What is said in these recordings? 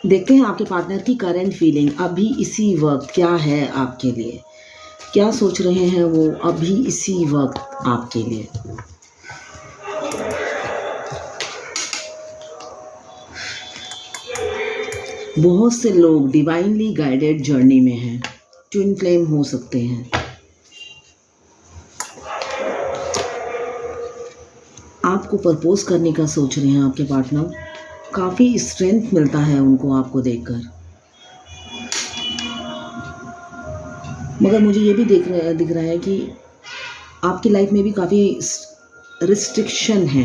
देखते हैं आपके पार्टनर की करंट फीलिंग अभी इसी वक्त क्या है आपके लिए। क्या सोच रहे हैं वो अभी इसी वक्त आपके लिए। बहुत से लोग डिवाइनली गाइडेड जर्नी में हैं, ट्विन फ्लेम हो सकते हैं। आपको प्रपोज करने का सोच रहे हैं आपके पार्टनर। काफ़ी स्ट्रेंथ मिलता है उनको आपको देखकर, मगर मुझे ये भी दिख रहा है कि आपकी लाइफ में भी काफ़ी रिस्ट्रिक्शन है।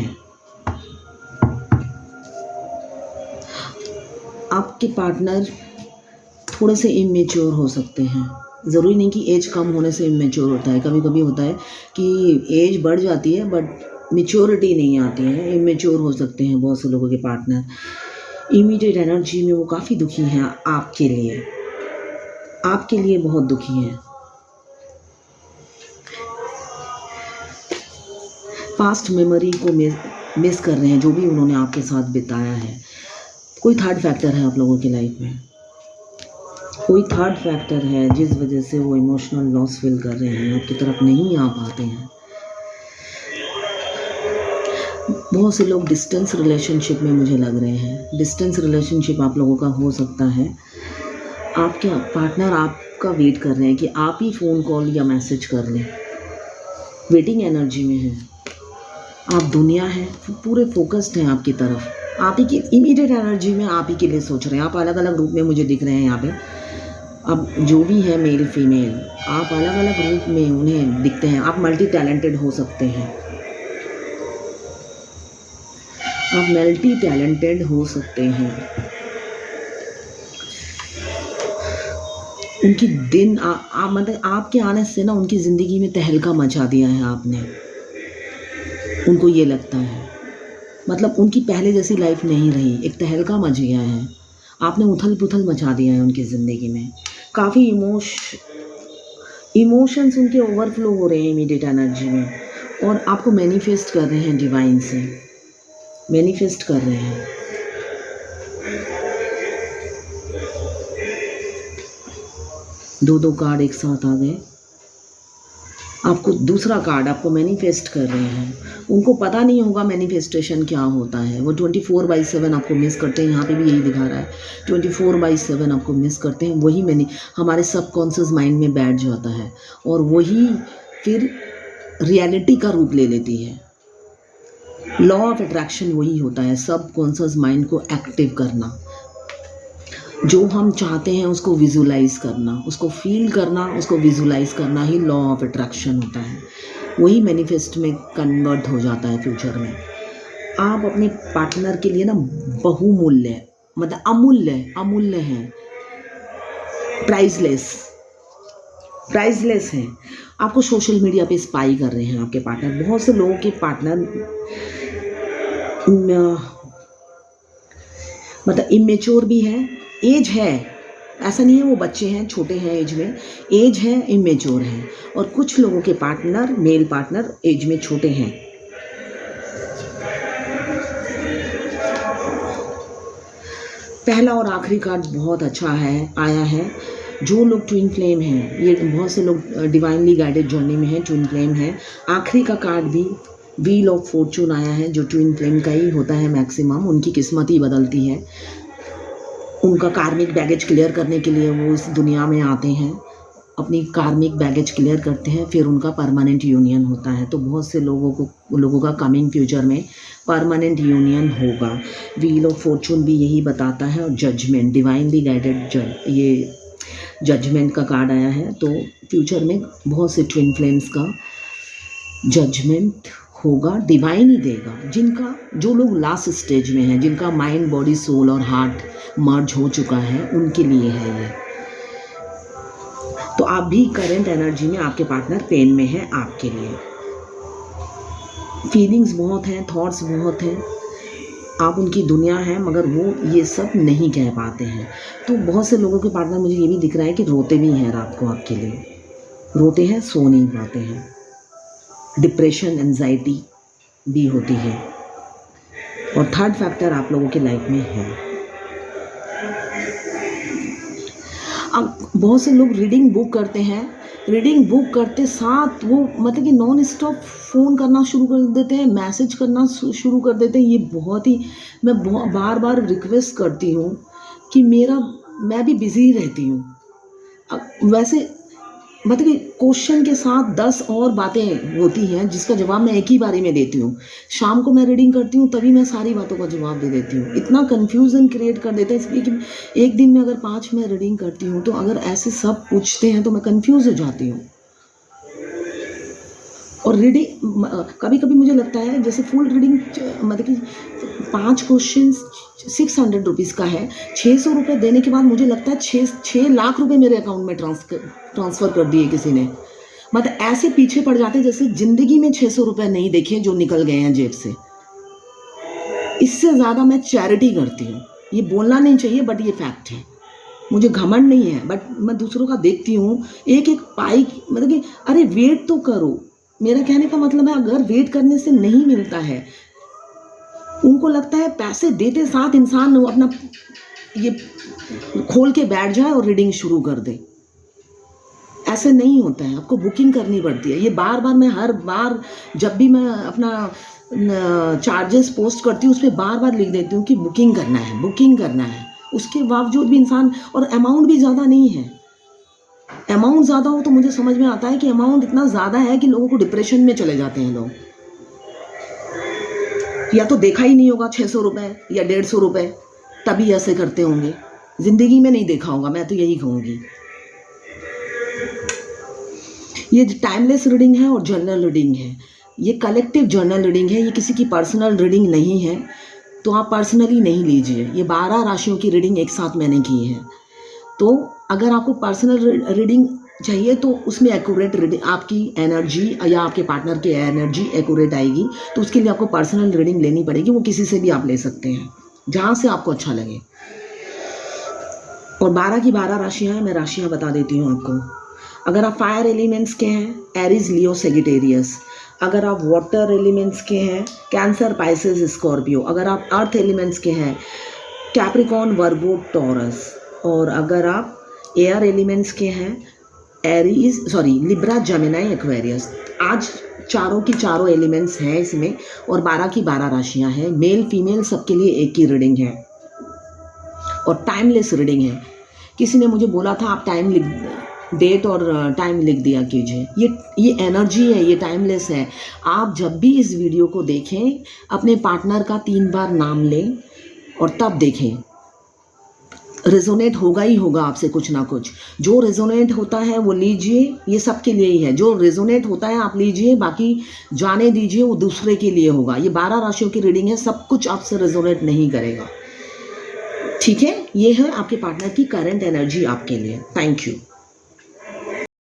आपके पार्टनर थोड़े से इमेच्योर हो सकते हैं। ज़रूरी नहीं कि एज कम होने से इमेच्योर होता है, कभी कभी होता है कि एज बढ़ जाती है बट मेच्योरिटी नहीं आती है, इमेच्योर हो सकते हैं बहुत से लोगों के पार्टनर। इमीडिएट एनर्जी में वो काफ़ी दुखी हैं आपके लिए बहुत दुखी हैं। पास्ट मेमोरी को मिस कर रहे हैं, जो भी उन्होंने आपके साथ बिताया है। कोई थर्ड फैक्टर है आप लोगों की लाइफ में, कोई थर्ड फैक्टर है जिस वजह से वो इमोशनल लॉस फील कर रहे हैं, आपकी तरफ नहीं आ पाते हैं। बहुत से लोग डिस्टेंस रिलेशनशिप में मुझे लग रहे हैं। डिस्टेंस रिलेशनशिप आप लोगों का हो सकता है। आपके पार्टनर आपका वेट कर रहे हैं कि आप ही फ़ोन कॉल या मैसेज कर लें। वेटिंग एनर्जी में है आप। दुनिया है पूरे फोकस्ड हैं आपकी तरफ, आप ही की इमीडिएट एनर्जी में आप ही के लिए सोच रहे हैं। आप अलग अलग रूप में मुझे दिख रहे हैं यहाँ पे। अब जो भी है मेल फीमेल, आप अलग अलग रूप में उन्हें दिखते हैं। आप मल्टी टैलेंटेड हो सकते हैं, आप मल्टी टैलेंटेड हो सकते हैं। उनकी दिन मतलब आपके आने से ना उनकी ज़िंदगी में तहलका मचा दिया है आपने। उनको ये लगता है, मतलब उनकी पहले जैसी लाइफ नहीं रही, एक तहलका मच गया है। आपने उथल पुथल मचा दिया है उनकी ज़िंदगी में। काफ़ी इमोशंस उनके ओवरफ्लो हो रहे हैं इमीडिएट एनर्जी में, और आपको मैनिफेस्ट कर रहे हैं, डिवाइन से मैनिफेस्ट कर रहे हैं। दो कार्ड एक साथ आ गए। आपको दूसरा कार्ड आपको मैनिफेस्ट कर रहे हैं। उनको पता नहीं होगा मैनिफेस्टेशन क्या होता है। वो 24/7 आपको मिस करते हैं। यहाँ पे भी यही दिखा रहा है, 24/7 आपको मिस करते हैं। वही हमारे सबकॉन्शियस माइंड में बैठ जाता है और वही फिर रियलिटी का रूप ले लेती है। लॉ ऑफ अट्रैक्शन वही होता है, सबकॉन्शियस माइंड को एक्टिव करना, जो हम चाहते हैं उसको विजुलाइज करना, उसको फील करना, उसको विजुलाइज करना ही लॉ ऑफ अट्रैक्शन होता है। वही मैनिफेस्ट में कन्वर्ट हो जाता है फ्यूचर में। आप अपने पार्टनर के लिए ना बहुमूल्य, मतलब अमूल्य हैं, प्राइसलेस हैं। आपको सोशल मीडिया पे स्पाई कर रहे हैं आपके पार्टनर। बहुत से लोगों के पार्टनर मतलब इमेच्योर भी हैं। एज है, ऐसा नहीं है वो बच्चे हैं, छोटे हैं एज में, एज है, इमेच्योर हैं। और कुछ लोगों के पार्टनर, मेल पार्टनर एज में छोटे हैं। पहला और आखिरी कार्ड बहुत अच्छा है, आया है। जो लोग ट्विन फ्लेम हैं, ये बहुत से लोग डिवाइनली गाइडेड जर्नी में हैं, ट्विन फ्लेम हैं। आखिरी का कार्ड भी व्हील ऑफ फॉर्चून आया है, जो ट्विन फ्लेम का ही होता है मैक्सिमम। उनकी किस्मत ही बदलती है। उनका कार्मिक बैगेज क्लियर करने के लिए वो इस दुनिया में आते हैं, अपनी कार्मिक बैगेज क्लियर करते हैं, फिर उनका परमानेंट यूनियन होता है। तो बहुत से लोगों का कमिंग फ्यूचर में परमानेंट यूनियन होगा। व्हील ऑफ फॉर्चून भी यही बताता है। और जजमेंट, डिवाइनली गाइडेड ये जजमेंट का कार्ड आया है। तो फ्यूचर में बहुत से ट्विन फ्लेम्स का जजमेंट होगा, डिवाइन ही देगा। जो लोग लास्ट स्टेज में हैं, जिनका माइंड, बॉडी, सोल और हार्ट मर्ज हो चुका है, उनके लिए है ये। तो आप भी करंट एनर्जी में आपके पार्टनर पेन में है आपके लिए। फीलिंग्स बहुत हैं, थॉट्स बहुत हैं, आप उनकी दुनिया है, मगर वो ये सब नहीं कह पाते हैं। तो बहुत से लोगों के पार्टनर मुझे ये भी दिख रहा है कि रोते भी हैं रात को आपके लिए, रोते हैं, सो नहीं पाते हैं। डिप्रेशन, एंजाइटी भी होती है। और थर्ड फैक्टर आप लोगों की लाइफ में है। अब बहुत से लोग रीडिंग बुक करते हैं, रीडिंग बुक करते साथ वो मतलब कि नॉन स्टॉप फ़ोन करना शुरू कर देते हैं, मैसेज करना शुरू कर देते हैं। ये बहुत ही मैं बार बार रिक्वेस्ट करती हूँ कि मैं भी बिज़ी रहती हूँ। वैसे मतलब कि क्वेश्चन के साथ 10 और बातें होती हैं जिसका जवाब मैं एक ही बारी में देती हूँ। शाम को मैं रीडिंग करती हूँ तभी मैं सारी बातों का जवाब दे देती हूँ। इतना कन्फ्यूज़न क्रिएट कर देते हैं, इसलिए कि एक दिन में अगर 5 मैं रीडिंग करती हूँ तो अगर ऐसे सब पूछते हैं तो मैं कन्फ्यूज़ हो जाती हूँ। और रीडिंग कभी कभी मुझे लगता है जैसे फुल रीडिंग मतलब कि 5 क्वेश्चन 600 रुपीज़ का है, 600 रुपये देने के बाद मुझे लगता है 6 लाख रुपए मेरे अकाउंट में ट्रांसफ़र कर दिए किसी ने। मतलब ऐसे पीछे पड़ जाते हैं जैसे ज़िंदगी में 600 रुपये नहीं देखे जो निकल गए हैं जेब से। इससे ज़्यादा मैं चैरिटी करती हूँ। ये बोलना नहीं चाहिए बट ये फैक्ट है। मुझे घमंड नहीं है बट मैं दूसरों का देखती हूँ एक एक पाई मतलब कि अरे वेट तो करो। मेरा कहने का मतलब है अगर वेट करने से नहीं मिलता है, उनको लगता है पैसे देते साथ इंसान अपना ये खोल के बैठ जाए और रीडिंग शुरू कर दे। ऐसे नहीं होता है, आपको बुकिंग करनी पड़ती है। ये बार बार मैं हर बार जब भी मैं अपना चार्जेस पोस्ट करती हूँ उस पर बार बार लिख देती हूँ कि बुकिंग करना है, बुकिंग करना है। उसके बावजूद भी इंसान, और अमाउंट भी ज़्यादा नहीं है। अमाउंट ज़्यादा हो तो मुझे समझ में आता है कि अमाउंट इतना ज़्यादा है कि लोगों को डिप्रेशन में चले जाते हैं लोग। या तो देखा ही नहीं होगा 600 रुपये या 150 रुपये, तभी ऐसे करते होंगे। ज़िंदगी में नहीं देखा होगा, मैं तो यही कहूँगी। ये टाइमलेस रीडिंग है और जर्नल रीडिंग है। ये कलेक्टिव जर्नल रीडिंग है, ये किसी की पर्सनल रीडिंग नहीं है, तो आप पर्सनली नहीं लीजिए। ये 12 राशियों की रीडिंग एक साथ मैंने की है। तो अगर आपको पर्सनल रीडिंग चाहिए तो उसमें एक्यूरेट रीडिंग, आपकी एनर्जी या आपके पार्टनर की एनर्जी एक्यूरेट आएगी, तो उसके लिए आपको पर्सनल रीडिंग लेनी पड़ेगी। वो किसी से भी आप ले सकते हैं, जहाँ से आपको अच्छा लगे। और 12 की 12 राशियाँ हैं, मैं राशियाँ बता देती हूँ आपको। अगर आप फायर एलिमेंट्स के हैं, एरीज, लियो, सेजिटेरियस। अगर आप वाटर एलिमेंट्स के हैं, कैंसर, पाइसेस, स्कॉर्पियो। अगर आप अर्थ एलिमेंट्स के हैं, कैप्रिकॉर्न, वर्गो, टॉरस। और अगर आप एयर एलिमेंट्स के हैं, लिब्रा, जेमिनी, एक्वेरियस। आज चारों की चारों एलिमेंट्स हैं इसमें, और 12 की 12 राशियां हैं। मेल फीमेल सबके लिए एक ही रीडिंग है और टाइमलेस रीडिंग है। किसी ने मुझे बोला था आप डेट और टाइम लिख दिया कीजिए। ये एनर्जी है, ये टाइमलेस है। आप जब भी इस वीडियो को देखें अपने पार्टनर का 3 बार नाम लें और तब देखें। रेजोनेट होगा ही होगा आपसे कुछ ना कुछ। जो रेजोनेट होता है वो लीजिए, ये सबके लिए ही है। जो रेजोनेट होता है आप लीजिए, बाकी जाने दीजिए, वो दूसरे के लिए होगा। ये 12 राशियों की रीडिंग है, सब कुछ आपसे रेजोनेट नहीं करेगा। ठीक है, ये है आपके पार्टनर की करंट एनर्जी आपके लिए। Thank you.